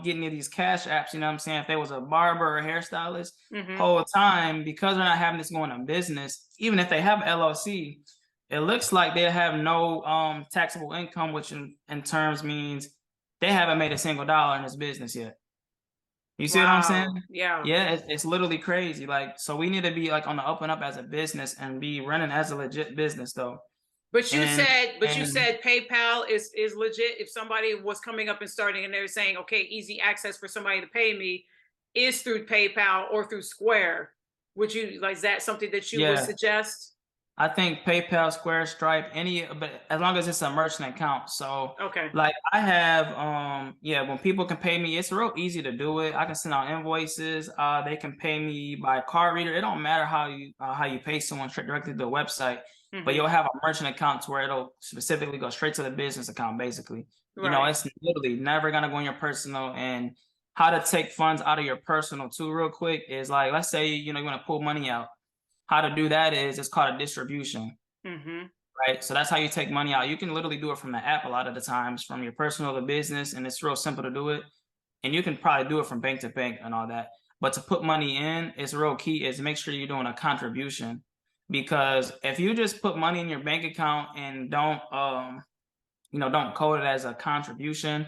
getting these Cash Apps, you know what I'm saying? If they was a barber or a hairstylist, whole time, because they're not having this going on business, even if they have LLC, it looks like they have no taxable income, which in terms means they haven't made a single dollar in this business yet. You see what I'm saying? Yeah. Yeah, it's literally crazy. Like, so we need to be like on the up and up as a business and be running as a legit business though. But you said PayPal is legit. If somebody was coming up and starting and they're saying, okay, easy access for somebody to pay me is through PayPal or through Square. Would you is that something that you would suggest? I think PayPal, Square, Stripe, but as long as it's a merchant account. So like I have, when people can pay me, it's real easy to do it. I can send out invoices. They can pay me by card reader. It don't matter how you pay someone directly to the website, but you'll have a merchant account to where it'll specifically go straight to the business account, basically. It's literally never gonna go in your personal. And how to take funds out of your personal too, real quick, is like, let's say, you want to pull money out. How to do that is it's called a distribution, right? So that's how you take money out. You can literally do it from the app a lot of the times, from your personal to business, and it's real simple to do it. And you can probably do it from bank to bank and all that. But to put money in, it's real key is make sure you're doing a contribution, because if you just put money in your bank account and don't code it as a contribution,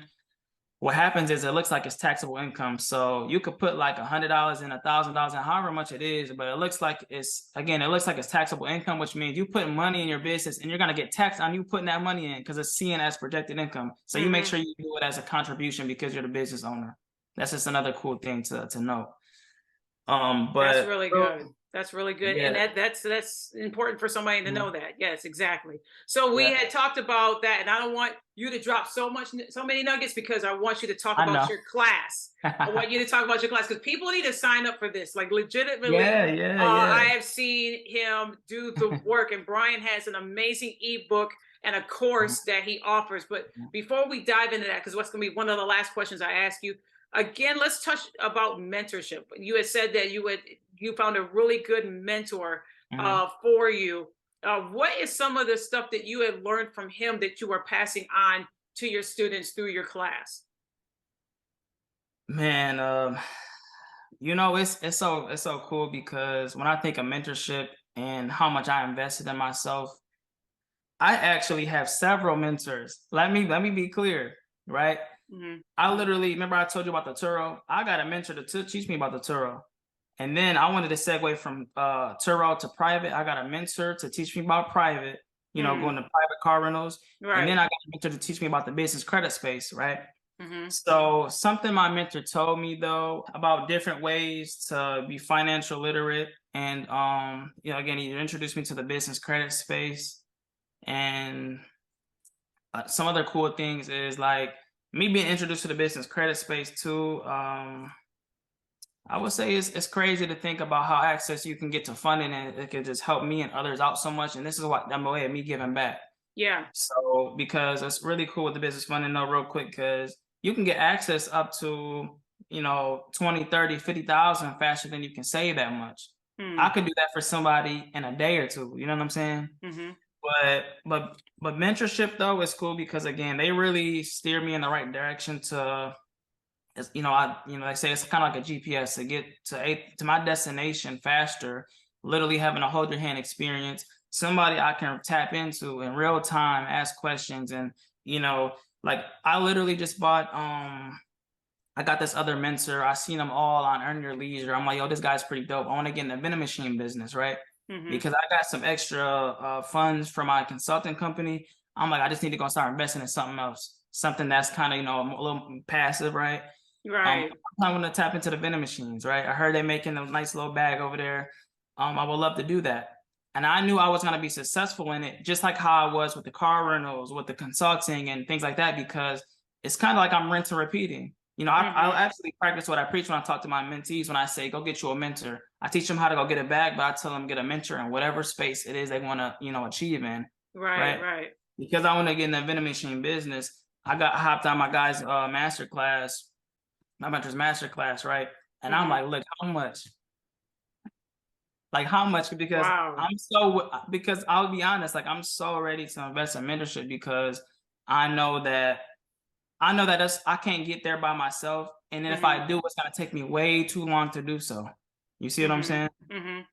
what happens is it looks like it's taxable income. So you could put like $100 and $1,000 and however much it is, but it looks like it's, again, it looks like it's taxable income, which means you put money in your business and you're going to get taxed on you putting that money in because it's seen as projected income. So you make sure you do it as a contribution because you're the business owner. That's just another cool thing to know. But that's really good. That's really good. Yeah. And that's important for somebody to know that. Yes, exactly. So we had talked about that, and I don't want you to drop so many nuggets because I want you to talk about your class. I want you to talk about your class because people need to sign up for this. Like legitimately, I have seen him do the work, and Bryan has an amazing ebook and a course that he offers. But before we dive into that, because what's going to be one of the last questions I ask you, again, let's touch about mentorship. You had said that you found a really good mentor for you. What is some of the stuff that you have learned from him that you are passing on to your students through your class? Man, it's so cool because when I think of mentorship and how much I invested in myself, I actually have several mentors. Let me be clear, right? I literally remember I told you about the Turo. I got a mentor to teach me about the Turo. And then I wanted to segue from Turo to private. I got a mentor to teach me about private, going to private car rentals. Right. And then I got a mentor to teach me about the business credit space, right? So something my mentor told me though about different ways to be financial literate. And again, he introduced me to the business credit space. And some other cool things is like me being introduced to the business credit space too. I would say it's crazy to think about how access you can get to funding, and it can just help me and others out so much. And this is what I'm way of me giving back. Yeah. So because it's really cool with the business funding though, real quick, because you can get access up to 20, 30, 50,000 faster than you can save that much. I could do that for somebody in a day or two. You know what I'm saying? But mentorship though is cool because again, they really steer me in the right direction to. They say it's kind of like a GPS to get to my destination faster. Literally having a hold your hand experience, somebody I can tap into in real time, ask questions, and like I literally just bought. I got this other mentor. I seen them all on Earn Your Leisure. I'm like, yo, this guy's pretty dope. I want to get in the vending machine business, right? Because I got some extra funds from my consulting company. I'm like, I just need to go start investing in something else, something that's kind of a little passive, right? Right. I want to tap into the vending machines, right? I heard they're making a nice little bag over there. I would love to do that. And I knew I was going to be successful in it, just like how I was with the car rentals, with the consulting and things like that, because it's kind of like I'm rinse and repeating. I actually practice what I preach when I talk to my mentees. When I say, go get you a mentor, I teach them how to go get a bag, but I tell them get a mentor in whatever space it is they want to, achieve in. Right. Because I want to get in the vending machine business. I hopped on my guy's master class. My mentor's master class, right? And I'm like, look, how much? Like how much? Because because I'll be honest, like I'm so ready to invest in mentorship because I know that I can't get there by myself. And then if I do, it's gonna take me way too long to do so. You see what I'm saying?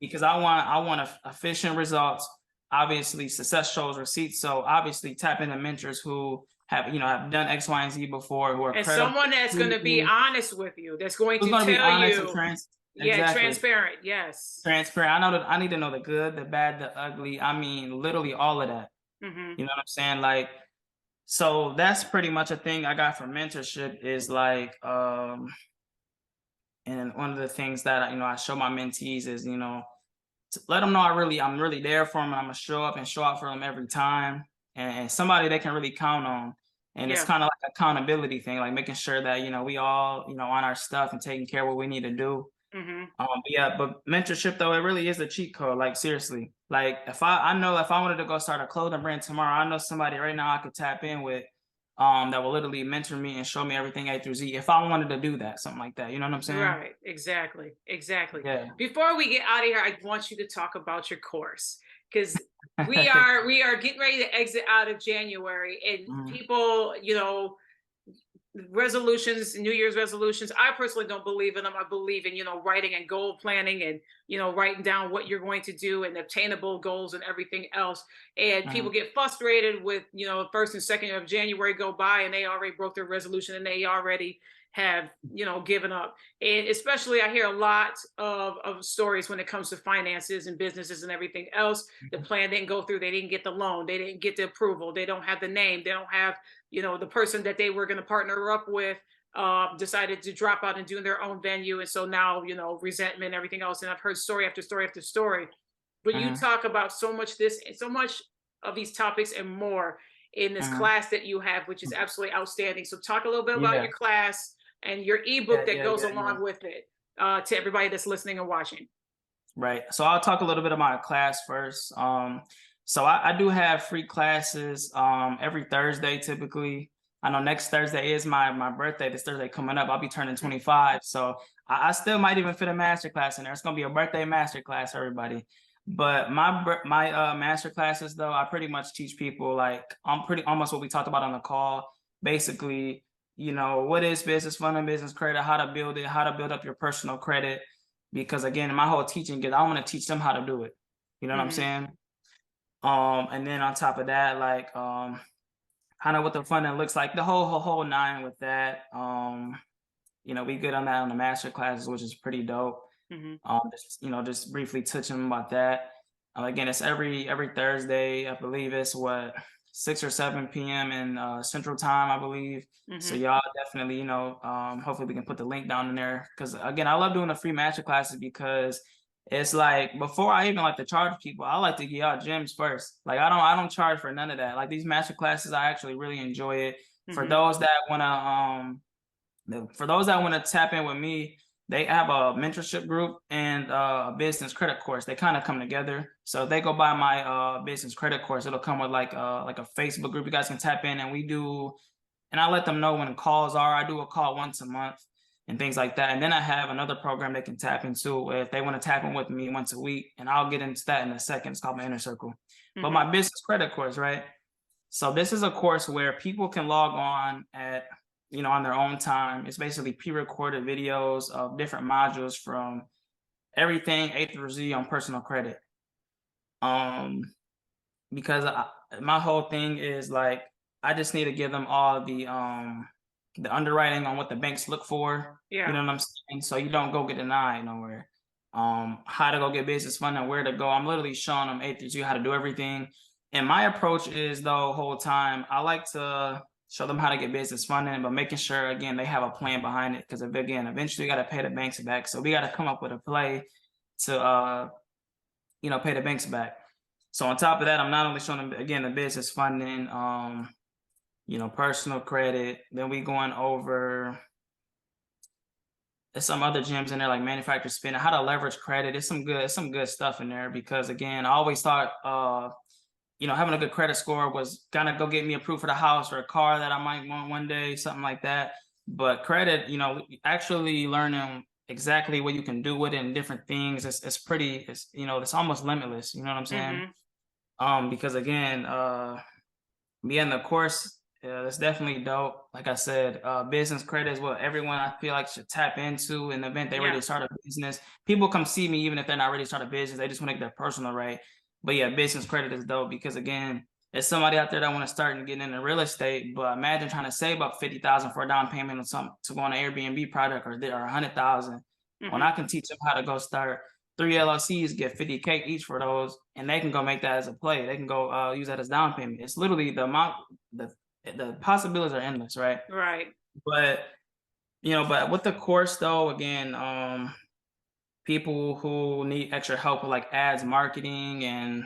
Because I want efficient results. Obviously, success shows receipts. So obviously tap into mentors who have done X, Y, and Z before, who are and someone that's going to be honest with you, that's going to tell you, transparent, yes, transparent. I need to know the good, the bad, the ugly. I mean, literally all of that. You know what I'm saying? Like, so that's pretty much a thing I got from mentorship is like, and one of the things that I show my mentees is to let them know I'm really there for them, and I'm gonna show up and show out for them every time, and somebody they can really count on. And it's kind of like accountability thing, like making sure that we all on our stuff and taking care of what we need to do. But mentorship though, it really is a cheat code. Like seriously, like if I know if I wanted to go start a clothing brand tomorrow, I know somebody right now I could tap in with that will literally mentor me and show me everything A through Z if I wanted to do that, something like that. You know what I'm saying? Right. Exactly. Yeah. Before we get out of here, I want you to talk about your course because we are getting ready to exit out of January, and people, resolutions, New Year's resolutions, I personally don't believe in them. I believe in, writing and goal planning and, writing down what you're going to do and obtainable goals and everything else. And people get frustrated with, first and second of January go by and they already broke their resolution and they already have, given up. And especially I hear a lot of stories when it comes to finances and businesses and everything else. The plan didn't go through. They didn't get the loan. They didn't get the approval. They don't have the name. They don't have, the person that they were going to partner up with decided to drop out and do their own venue. And so now, resentment and everything else. And I've heard story after story after story. But you talk about so much of these topics and more in this class that you have, which is absolutely outstanding. So talk a little bit about your class and your ebook that goes along with it to everybody that's listening and watching. Right. So I'll talk a little bit about my class first. So I do have free classes every Thursday, typically. I know next Thursday is my birthday. This Thursday coming up, I'll be turning 25. So I still might even fit a master class in there. It's going to be a birthday master class, everybody. But my master classes, though, I pretty much teach people like almost what we talked about on the call. Basically, what is business funding, business credit, how to build it, how to build up your personal credit. Because again, my whole teaching is I want to teach them how to do it. You know what I'm saying? And then on top of that, like kind of what the funding looks like, the whole nine with that. We good on that on the master classes, which is pretty dope. Just briefly touching about that. Again, it's every Thursday. I believe it's 6 or 7 p.m. in Central Time, I believe. So y'all definitely, hopefully we can put the link down in there. Because again, I love doing the free master classes because it's like before I even like to charge people, I like to give y'all gems first. Like I don't charge for none of that. Like these master classes, I actually really enjoy it. For those that wanna tap in with me, they have a mentorship group and a business credit course. They kind of come together. So if they go by my business credit course, it'll come with like a Facebook group you guys can tap in, and I let them know when calls are. I do a call once a month and things like that. And then I have another program they can tap into if they want to tap in with me once a week. And I'll get into that in a second. It's called my Inner Circle. But my business credit course, right? So this is a course where people can log on at on their own time. It's basically pre-recorded videos of different modules from everything A through Z on personal credit. Because my whole thing is like, I just need to give them all the underwriting on what the banks look for. Yeah. You know what I'm saying? So you don't go get denied nowhere. How to go get business funding, where to go. I'm literally showing them A through Z how to do everything. And my approach is the whole time, I like to show them how to get business funding, but making sure, again, they have a plan behind it. Because eventually you got to pay the banks back. So we got to come up with a play to, pay the banks back. So on top of that, I'm not only showing them, again, the business funding, personal credit. Then we going over there's some other gems in there like manufacturer spending, how to leverage credit. It's some good stuff in there because again, I always thought, having a good credit score was gonna go get me approved for the house or a car that I might want one day, something like that. But credit, actually learning exactly what you can do with it and different things, it's almost limitless. You know what I'm saying? Because again, being the course, it's definitely dope. Like I said, business credit is what everyone I feel like should tap into in the event they ready to start a business. People come see me even if they're not ready to start a business. They just want to get their personal right. But yeah, business credit is dope because again, there's somebody out there that want to start and get into real estate, but imagine trying to save up $50,000 for a down payment on something to go on an Airbnb product or $100,000. When I can teach them how to go start 3 LLCs, get $50K each for those, and they can go make that as a play. They can go use that as down payment. It's literally the possibilities are endless, right? Right. But with the course though, again, people who need extra help with like ads, marketing, and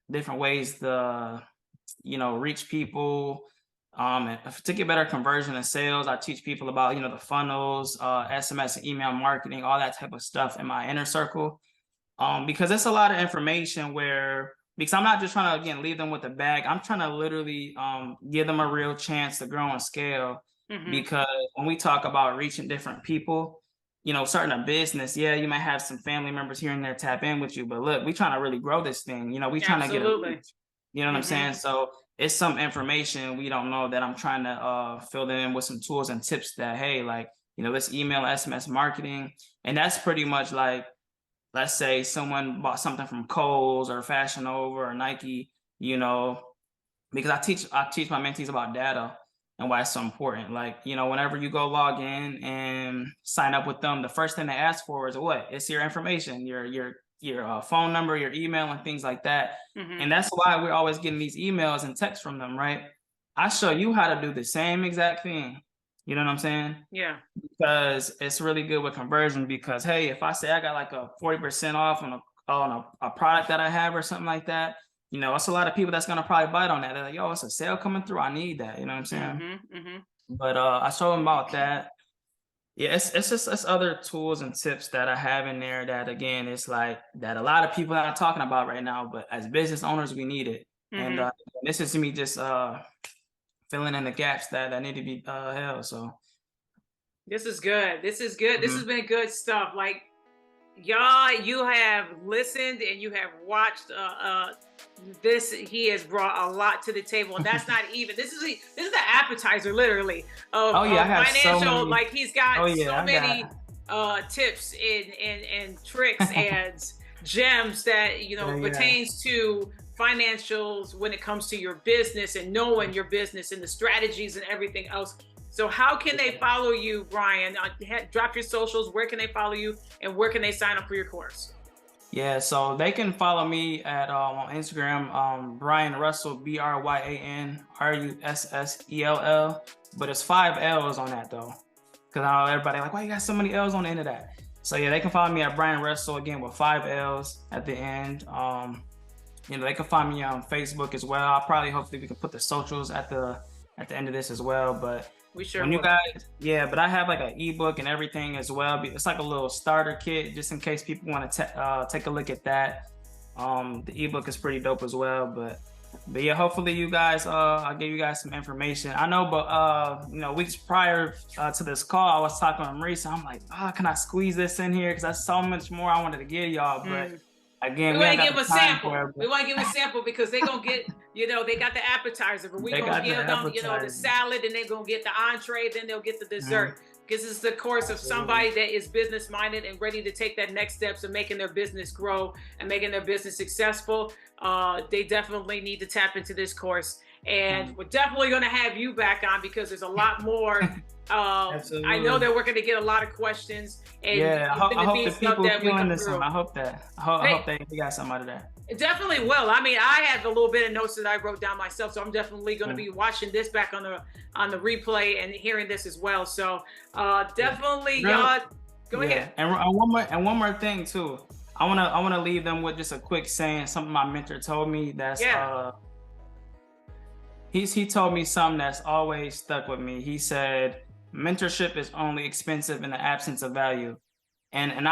different ways to, reach people, and to get better conversion and sales. I teach people about, the funnels, SMS and email marketing, all that type of stuff in my inner circle. Because it's a lot of information because I'm not just trying to, again, leave them with a bag. I'm trying to literally give them a real chance to grow and scale. Because when we talk about reaching different people, starting a business, you might have some family members here and there tap in with you, but look, we trying to really grow this thing. We trying to get a reach. You know what I'm saying? So it's some information we don't know that I'm trying to fill them in with some tools and tips that, hey, like, this email SMS marketing. And that's pretty much like, let's say someone bought something from Kohl's or Fashion Nova or Nike, because I teach my mentees about data and why it's so important. Like, whenever you go log in and sign up with them, the first thing they ask for is what? It's your information, your phone number, your email, and things like that. And that's why we're always getting these emails and texts from them, right? I show you how to do the same exact thing. You know what I'm saying? Yeah. Because it's really good with conversion. Because hey, if I say I got like a 40% off on a product that I have or something like that, it's a lot of people that's gonna probably bite on that. They're like, yo, it's a sale coming through. I need that. You know what I'm saying? But I show them about that. Yeah, it's other tools and tips that I have in there that, again, it's like that a lot of people are not talking about right now, but as business owners, we need it. And this is me just filling in the gaps that need to be held. So this is good. This is good. This has been good stuff. Like, y'all, you have listened and you have watched this. He has brought a lot to the table, and that's not even, this is the appetizer, literally, of financial, so many, like, he's got so many tips and tricks and gems that pertains to financials when it comes to your business and knowing your business and the strategies and everything else. So how can they follow you, Bryan? Drop your socials. Where can they follow you, and where can they sign up for your course? Yeah, so they can follow me at on Instagram, Bryan Russell, BryanRussell, but it's 5 L's on that though, because I know everybody like, why you got so many L's on the end of that? So yeah, they can follow me at Bryan Russell, again, with 5 L's at the end. They can find me on Facebook as well. Hopefully we can put the socials at the end of this as well, but. We sure when you guys, but I have like an ebook and everything as well. It's like a little starter kit just in case people want to take a look at that. The ebook is pretty dope as well. But yeah, hopefully you guys, I'll give you guys some information. I know, but weeks prior to this call, I was talking to Marisa. I'm like, can I squeeze this in here? Because that's so much more I wanted to give y'all, but. Again, we want to give them a sample. We want to give them a sample because they're going to get, they got the appetizer, but we're going to give them, the salad, and they're going to get the entree, then they'll get the dessert. Because it's the course of somebody that is business minded and ready to take that next steps of making their business grow and making their business successful. They definitely need to tap into this course. And we're definitely going to have you back on because there's a lot more. I know that we're going to get a lot of questions. And I hope the people feeling this one. I hope they got something out of that. It definitely will. I mean, I have a little bit of notes that I wrote down myself, so I'm definitely going to be watching this back on the replay and hearing this as well. So definitely, y'all, go ahead. And one more thing too. I wanna leave them with just a quick saying, something my mentor told me. That's he told me something that's always stuck with me. He said, mentorship is only expensive in the absence of value. And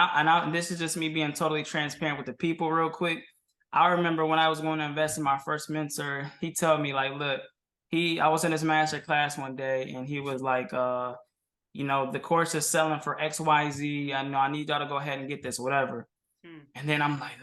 this is just me being totally transparent with the people real quick. I remember when I was going to invest in my first mentor, he told me, like, look, I was in his master class one day and he was like, the course is selling for XYZ. I need y'all to go ahead and get this, whatever. And then I'm like,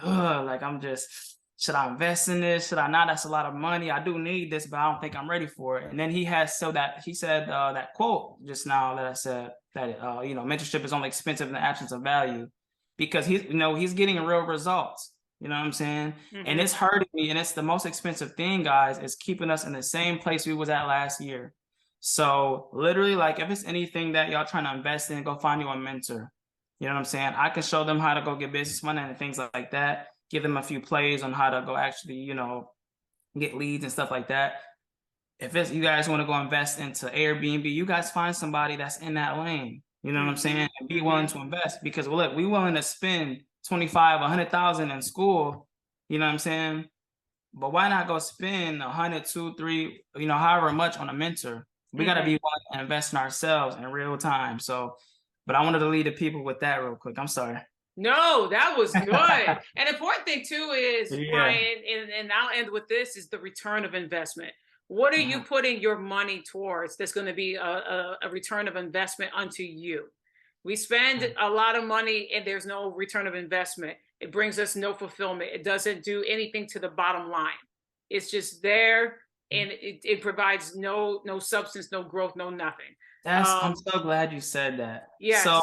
should I invest in this? Should I not? That's a lot of money. I do need this, but I don't think I'm ready for it. And then he said that quote just now that I said that, mentorship is only expensive in the absence of value, because he's getting real results. You know what I'm saying? And it's hurting me. And it's the most expensive thing, guys, is keeping us in the same place we was at last year. So literally, like, if it's anything that y'all trying to invest in, go find you a mentor. You know what I'm saying? I can show them how to go get business money and things like that. Give them a few plays on how to go actually, get leads and stuff like that. If you guys want to go invest into Airbnb, you guys find somebody that's in that lane. You know what I'm saying? And be willing to invest, because look, we willing to spend 25, 100,000 in school. You know what I'm saying? But why not go spend 100, 2, 3, however much on a mentor? We got to be willing to invest in ourselves in real time. So, but I wanted to lead the people with that real quick. I'm sorry. No, that was good. And the important thing too is, Bryan, and I'll end with this, is the return of investment. What are you putting your money towards that's going to be a return of investment unto you? We spend a lot of money and there's no return of investment. It brings us no fulfillment. It doesn't do anything to the bottom line. It's just there and it provides no substance, no growth, no nothing. I'm so glad you said that. Yes. So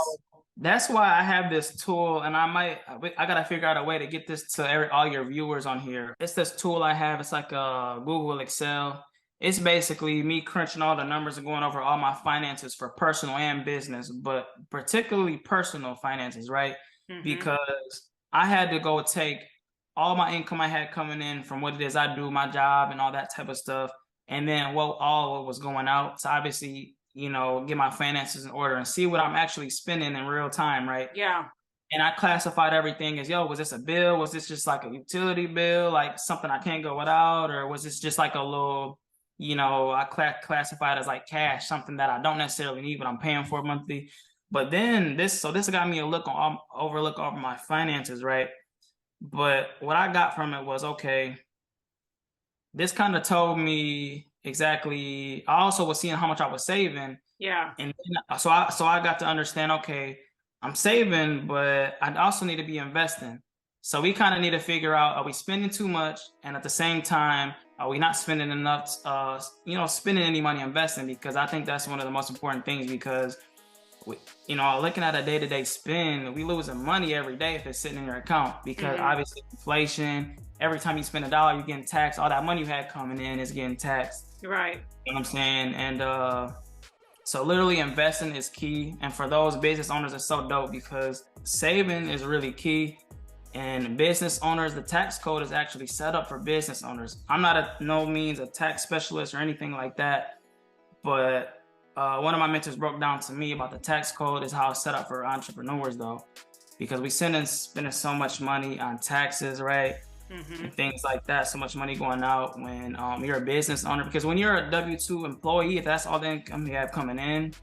that's why I have this tool, and I gotta figure out a way to get this to all your viewers on here. It's this tool I have. It's like a Google Excel. It's basically me crunching all the numbers and going over all my finances for personal and business, but particularly personal finances, right? Mm-hmm. Because I had to go take all my income I had coming in from what it is I do, my job and all that type of stuff, and then what was going out. So obviously, you know, get my finances in order and see what I'm actually spending in real time, right? Yeah. And I classified everything as, was this a bill? Was this just like a utility bill, like something I can't go without? Or was this just like a little, I classified as like cash, something that I don't necessarily need, but I'm paying for monthly. But then this got me a overlook over my finances, right? But what I got from it was, okay, this kind of told me exactly. I also was seeing how much I was saving. Yeah. And then, so I got to understand, okay, I'm saving, but I also need to be investing. So we kind of need to figure out, are we spending too much? And at the same time, are we not spending enough, spending any money investing? Because I think that's one of the most important things, because looking at a day-to-day spend, we losing money every day if it's sitting in your account, because obviously inflation, every time you spend $1, you're getting taxed. All that money you had coming in is getting taxed. Right. You know what I'm saying? And so literally investing is key. And for those business owners, it's so dope, because saving is really key. And business owners, the tax code is actually set up for business owners. I'm not no means a tax specialist or anything like that, but one of my mentors broke down to me about the tax code is how it's set up for entrepreneurs, though, because we spending so much money on taxes, right? And things like that, so much money going out when you're a business owner. Because when you're a W-2 employee, if that's all the income you have coming in,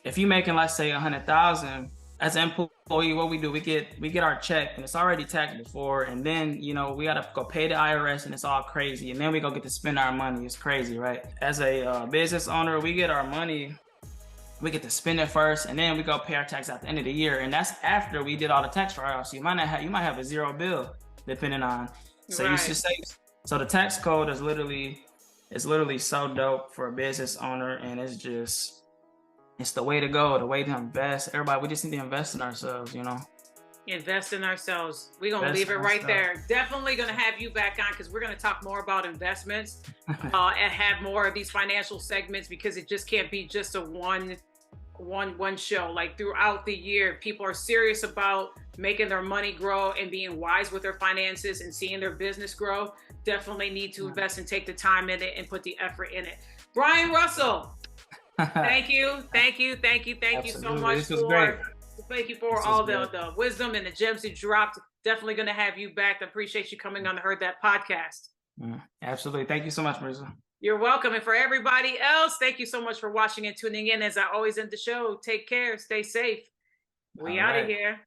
if you're making, let's say, $100,000 as an employee, what we do, we get our check and it's already taxed before, and then we gotta go pay the IRS and it's all crazy, and then we go get to spend our money. It's crazy, right? As a business owner, we get our money, we get to spend it first, and then we go pay our tax at the end of the year, and that's after we did all the tax write-offs. So you might have a zero bill, depending on. So you should say. So the tax code is literally so dope for a business owner, and it's the way to go, the way to invest. Everybody, we just need to invest in ourselves, Invest in ourselves. We're going to leave it right there. Definitely going to have you back on, because we're going to talk more about investments and have more of these financial segments, because it just can't be just a one show. Like throughout the year, people are serious about making their money grow and being wise with their finances and seeing their business grow. Definitely need to invest and take the time in it and put the effort in it. Bryan Russell, thank you so much. This was great. Thank you for all the wisdom and the gems you dropped. Definitely going to have you back. I appreciate you coming on the Heard That podcast. Absolutely. Thank you so much, Marissa. You're welcome. And for everybody else, thank you so much for watching and tuning in. As I always end the show, take care, stay safe. We out of here.